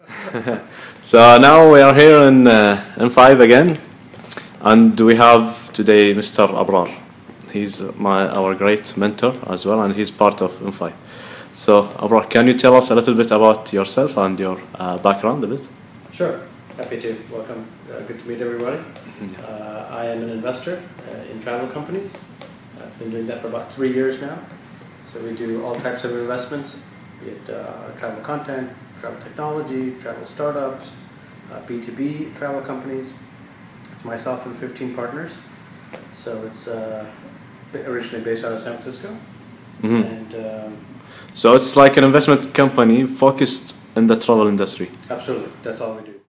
So now we are here in 5 again, and we have today Mr. Abrar. He's our great mentor as well, and he's part of M5. So Abrar, can you tell us a little bit about yourself and your background a bit? Sure, happy to. Welcome. Good to meet everybody. I am an investor in travel companies. I've been doing that for about 3 years now. So we do all types of investments, be it travel content, travel technology, travel startups, B2B travel companies. It's myself and 15 partners. So it's originally based out of San Francisco. And so it's like an investment company focused in the travel industry. Absolutely, that's all we do.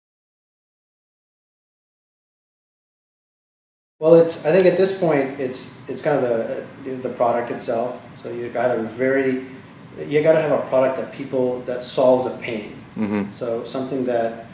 Well, I think at this point it's kind of the product itself. So you got to have a product that solves a pain. So something that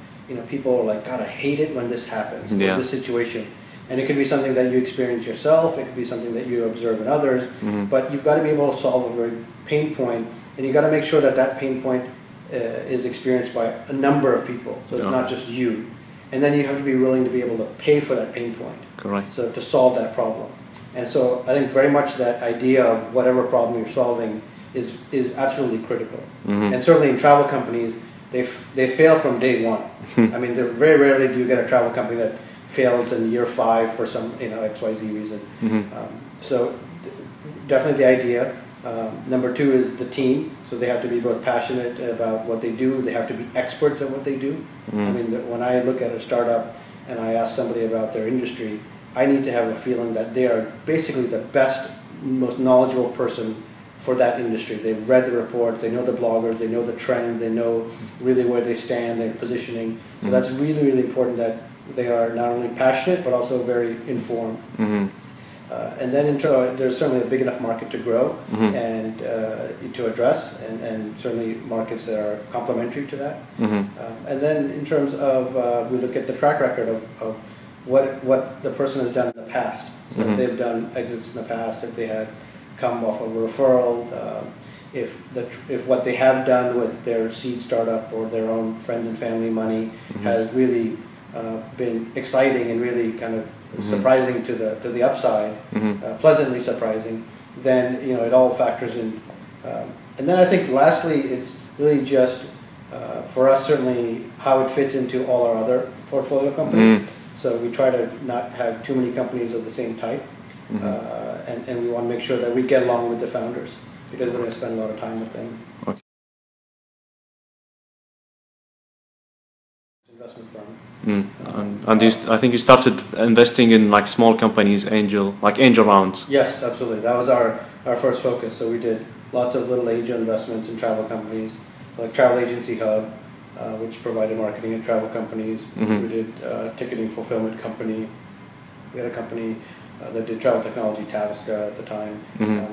people are like, God, I hate it when this happens, this situation. And it could be something that you experience yourself. It could be something that you observe in others. But you've got to be able to solve a very pain point, and you got to make sure that pain point is experienced by a number of people. So it's not just you. And then you have to be willing to be able to pay for that pain point. Correct. So to solve that problem. And so I think very much that idea of whatever problem you're solving is absolutely critical. And certainly in travel companies, they fail from day one. I mean, very rarely do you get a travel company that fails in year 5 for some XYZ reason. So definitely the idea. Number 2 is the team. So they have to be both passionate about what they do. They have to be experts at what they do. I mean, when I look at a startup and I ask somebody about their industry, I need to have a feeling that they are basically the best, most knowledgeable person for that industry. They've read the reports, they know the bloggers, they know the trend, they know really where they stand, their positioning. So that's really, really important that they are not only passionate but also very informed. And then there's certainly a big enough market to grow and to address, and certainly markets that are complementary to that. And then in terms of we look at the track record of what the person has done in the past. So if they've done exits in the past, if they had come off of a referral, if what they have done with their seed startup or their own friends and family money has really been exciting and really kind of surprising to the upside, pleasantly surprising, then it all factors in. And then I think lastly, it's really just for us certainly how it fits into all our other portfolio companies. So we try to not have too many companies of the same type, and we want to make sure that we get along with the founders because we're going to spend a lot of time with them. Okay. Investment firm. And I think you started investing in like small companies, angel rounds. Yes, absolutely. That was our first focus. So we did lots of little angel investments in travel companies, like Travel Agency Hub, which provided marketing in travel companies. We did ticketing fulfillment company. We had a company that did travel technology, Taviska at the time,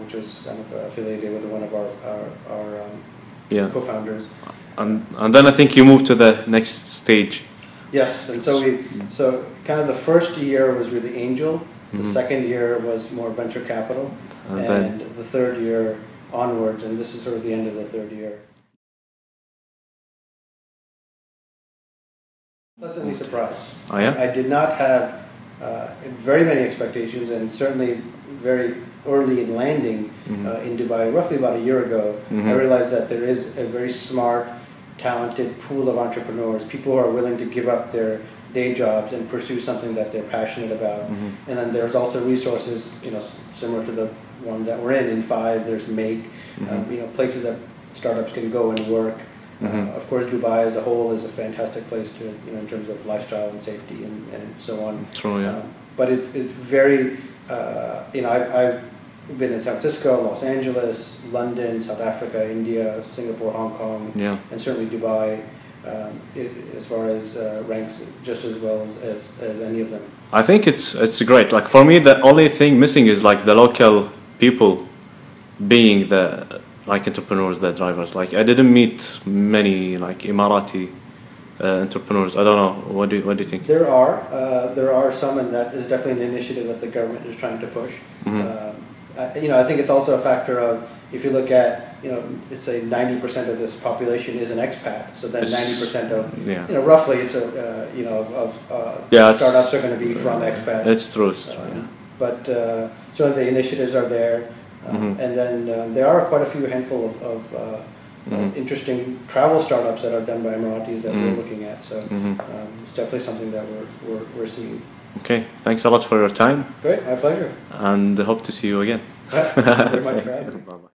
which was kind of affiliated with one of our co-founders. And then I think you moved to the next stage. Yes, and so kind of the first year was really angel, the second year was more venture capital, and the third year onwards, and this is sort of the end of the third year. Pleasantly surprised. Oh, yeah? I did not have very many expectations, and certainly very early in landing in Dubai, roughly about a year ago, I realized that there is a very smart, talented pool of entrepreneurs, people who are willing to give up their day jobs and pursue something that they're passionate about. And then there's also resources, similar to the one that we're in 5. There's Make, places that startups can go and work. Of course, Dubai as a whole is a fantastic place to, in terms of lifestyle and safety and so on. True, yeah. But it's very, I've been in San Francisco, Los Angeles, London, South Africa, India, Singapore, Hong Kong, and certainly Dubai, as far as ranks just as well as any of them. I think it's great. Like for me, the only thing missing is like the local people being the entrepreneurs, the drivers. Like I didn't meet many like Emirati entrepreneurs. I don't know. What do you think? There are some, and that is definitely an initiative that the government is trying to push. I think it's also a factor of if you look at, it's say 90% of this population is an expat, so then 90% of, roughly it's startups are going to be from expats. It's true. But so the initiatives are there, and then there are quite a few handful of interesting travel startups that are done by Emiratis that we're looking at. So it's definitely something that we're seeing. Okay, thanks a lot for your time. Great, my pleasure. And I hope to see you again. Very much for having me. Bye-bye.